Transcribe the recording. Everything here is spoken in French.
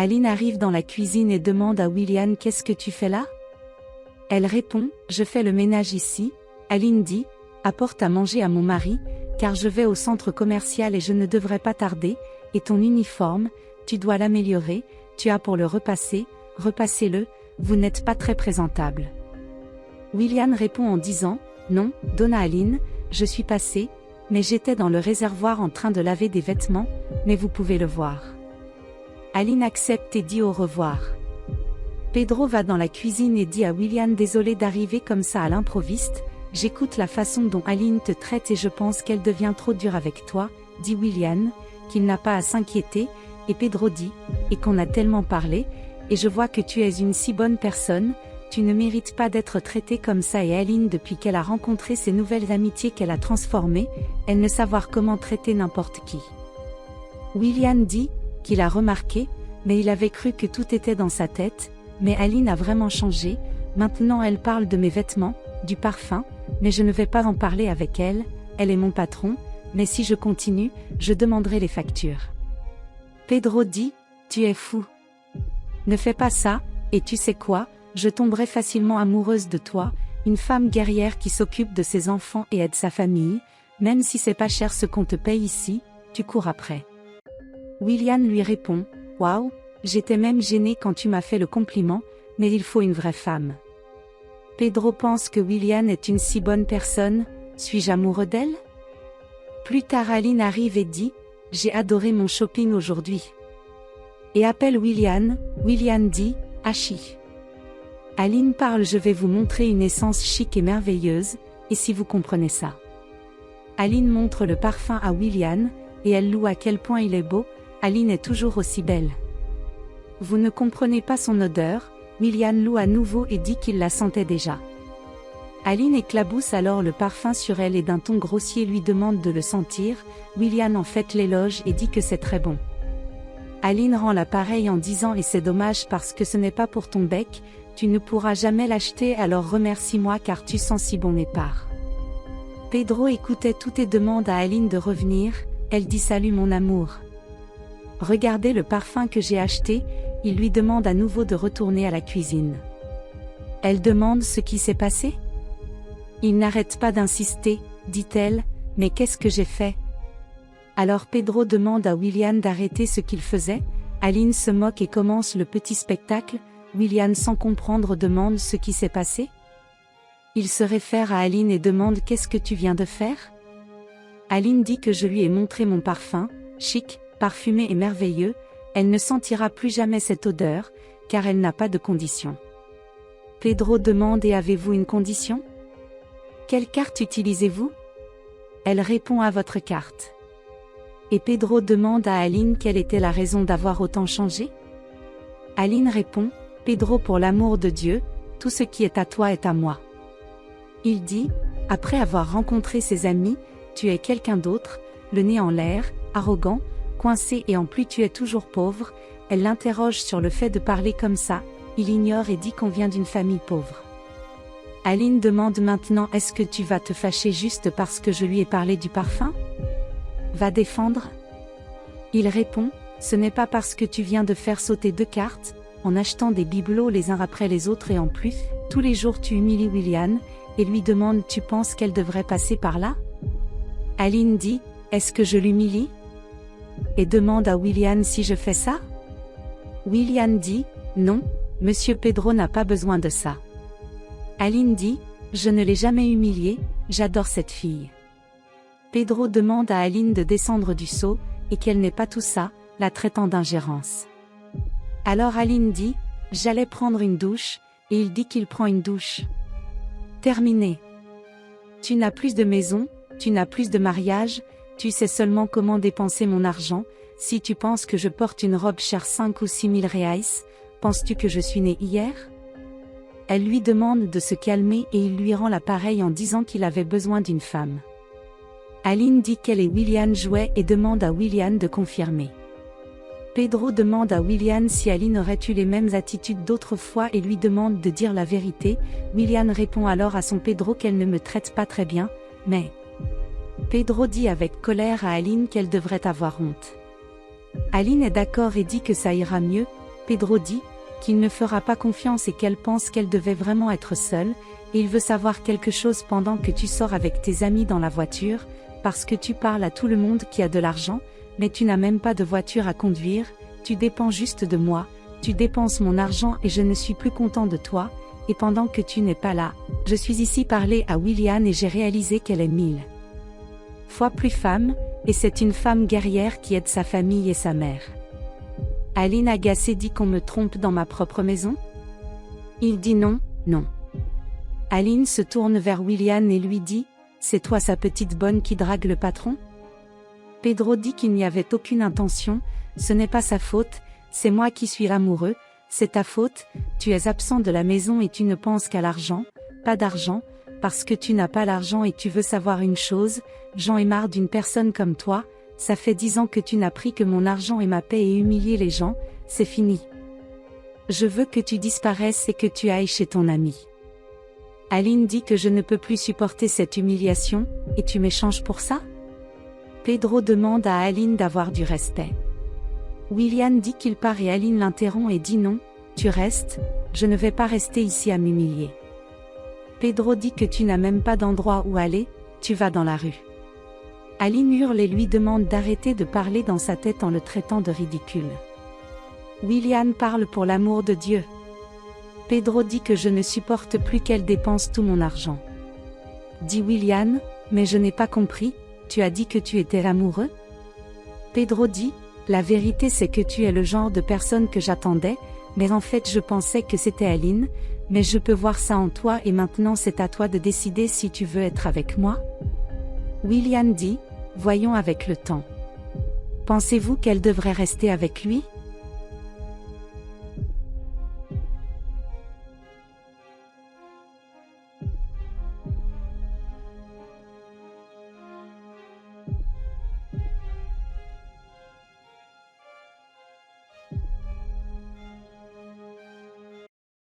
Aline arrive dans la cuisine et demande à William: qu'est-ce que tu fais là? Elle répond: je fais le ménage ici. Aline dit: apporte à manger à mon mari, car je vais au centre commercial et je ne devrais pas tarder, et ton uniforme, tu dois l'améliorer, tu as pour le repasser, repassez-le, vous n'êtes pas très présentable. William répond en disant: non, Donna Aline, je suis passé, mais j'étais dans le réservoir en train de laver des vêtements, mais vous pouvez le voir. Aline accepte et dit au revoir. Pedro va dans la cuisine et dit à William: désolé d'arriver comme ça à l'improviste, j'écoute la façon dont Aline te traite et je pense qu'elle devient trop dure avec toi, dit William, qu'il n'a pas à s'inquiéter, et Pedro dit: et qu'on a tellement parlé, et je vois que tu es une si bonne personne, tu ne mérites pas d'être traitée comme ça. Et Aline, depuis qu'elle a rencontré ces nouvelles amitiés qu'elle a transformées, elle ne savoir comment traiter n'importe qui. William dit qu'il a remarqué, mais il avait cru que tout était dans sa tête, mais Aline a vraiment changé, maintenant elle parle de mes vêtements, du parfum, mais je ne vais pas en parler avec elle, elle est mon patron, mais si je continue, je demanderai les factures. Pedro dit: tu es fou. Ne fais pas ça, et tu sais quoi, je tomberai facilement amoureuse de toi, une femme guerrière qui s'occupe de ses enfants et aide sa famille, même si c'est pas cher ce qu'on te paye ici, tu cours après. William lui répond: waouh, j'étais même gênée quand tu m'as fait le compliment, mais il faut une vraie femme. Pedro pense que William est une si bonne personne, suis-je amoureux d'elle? Plus tard Aline arrive et dit: j'ai adoré mon shopping aujourd'hui. Et appelle William, William dit: Hachi. Aline parle: je vais vous montrer une essence chic et merveilleuse, et si vous comprenez ça. Aline montre le parfum à William, et elle loue à quel point il est beau, Aline est toujours aussi belle. Vous ne comprenez pas son odeur, William loue à nouveau et dit qu'il la sentait déjà. Aline éclabousse alors le parfum sur elle et d'un ton grossier lui demande de le sentir, William en fait l'éloge et dit que c'est très bon. Aline rend l'appareil en disant: et c'est dommage parce que ce n'est pas pour ton bec, tu ne pourras jamais l'acheter, alors remercie-moi car tu sens si bon mes parts. Pedro écoutait tout et demande à Aline de revenir, elle dit: salut mon amour. Regardez le parfum que j'ai acheté, il lui demande à nouveau de retourner à la cuisine. Elle demande ce qui s'est passé. Il n'arrête pas d'insister, dit-elle, mais qu'est-ce que j'ai fait? Alors Pedro demande à William d'arrêter ce qu'il faisait, Aline se moque et commence le petit spectacle, William sans comprendre demande ce qui s'est passé. Il se réfère à Aline et demande: qu'est-ce que tu viens de faire? Aline dit que je lui ai montré mon parfum, chic, parfumé et merveilleux, elle ne sentira plus jamais cette odeur, car elle n'a pas de condition. Pedro demande: et avez-vous une condition? Quelle carte utilisez-vous? Elle répond: à votre carte. Et Pedro demande à Aline quelle était la raison d'avoir autant changé? Aline répond: Pedro, pour l'amour de Dieu, tout ce qui est à toi est à moi. Il dit: après avoir rencontré ses amis, tu es quelqu'un d'autre, le nez en l'air, arrogant, coincé et en plus tu es toujours pauvre. Elle l'interroge sur le fait de parler comme ça, il ignore et dit qu'on vient d'une famille pauvre. Aline demande maintenant: est-ce que tu vas te fâcher juste parce que je lui ai parlé du parfum? Va défendre? Il répond: ce n'est pas parce que tu viens de faire sauter 2 cartes, en achetant des bibelots les uns après les autres et en plus, tous les jours tu humilies William, et lui demande: tu penses qu'elle devrait passer par là? Aline dit: est-ce que je l'humilie? Et demande à William si je fais ça? William dit: non, Monsieur Pedro n'a pas besoin de ça. Aline dit: je ne l'ai jamais humiliée, j'adore cette fille. Pedro demande à Aline de descendre du seau, et qu'elle n'est pas tout ça, la traitant d'ingérence. Alors Aline dit: j'allais prendre une douche, et il dit qu'il prend une douche. Terminé. Tu n'as plus de maison, tu n'as plus de mariage, tu sais seulement comment dépenser mon argent, si tu penses que je porte une robe chère 5 ou 6 000 reais, penses-tu que je suis née hier? Elle lui demande de se calmer et il lui rend l'appareil en disant qu'il avait besoin d'une femme. Aline dit qu'elle et William jouaient et demande à William de confirmer. Pedro demande à William si Aline aurait eu les mêmes attitudes d'autrefois et lui demande de dire la vérité. William répond alors à son Pedro qu'elle ne me traite pas très bien, mais... Pedro dit avec colère à Aline qu'elle devrait avoir honte. Aline est d'accord et dit que ça ira mieux, Pedro dit qu'il ne fera pas confiance et qu'elle pense qu'elle devait vraiment être seule, et il veut savoir quelque chose pendant que tu sors avec tes amis dans la voiture, parce que tu parles à tout le monde qui a de l'argent, mais tu n'as même pas de voiture à conduire, tu dépends juste de moi, tu dépenses mon argent et je ne suis plus content de toi, et pendant que tu n'es pas là, je suis ici parler à Willian et j'ai réalisé qu'elle est 1000 fois plus femme, et c'est une femme guerrière qui aide sa famille et sa mère. Aline agacée dit qu'on me trompe dans ma propre maison? Il dit non, non. Aline se tourne vers Willian et lui dit, c'est toi sa petite bonne qui drague le patron? Pedro dit qu'il n'y avait aucune intention, ce n'est pas sa faute, c'est moi qui suis amoureux, c'est ta faute, tu es absent de la maison et tu ne penses qu'à l'argent, pas d'argent, parce que tu n'as pas l'argent et tu veux savoir une chose, j'en ai marre d'une personne comme toi, ça fait 10 ans que tu n'as pris que mon argent et ma paix et humilié les gens, c'est fini. Je veux que tu disparaisses et que tu ailles chez ton ami. Aline dit que je ne peux plus supporter cette humiliation, et tu m'échanges pour ça? Pedro demande à Aline d'avoir du respect. Willian dit qu'il part et Aline l'interrompt et dit non, tu restes, je ne vais pas rester ici à m'humilier. Pedro dit que tu n'as même pas d'endroit où aller, tu vas dans la rue. Aline hurle et lui demande d'arrêter de parler dans sa tête en le traitant de ridicule. Willian parle pour l'amour de Dieu. Pedro dit que je ne supporte plus qu'elle dépense tout mon argent. Dit Willian, mais je n'ai pas compris, tu as dit que tu étais amoureux? Pedro dit, la vérité c'est que tu es le genre de personne que j'attendais, mais en fait je pensais que c'était Aline, mais je peux voir ça en toi et maintenant c'est à toi de décider si tu veux être avec moi? Willian dit, voyons avec le temps. Pensez-vous qu'elle devrait rester avec lui?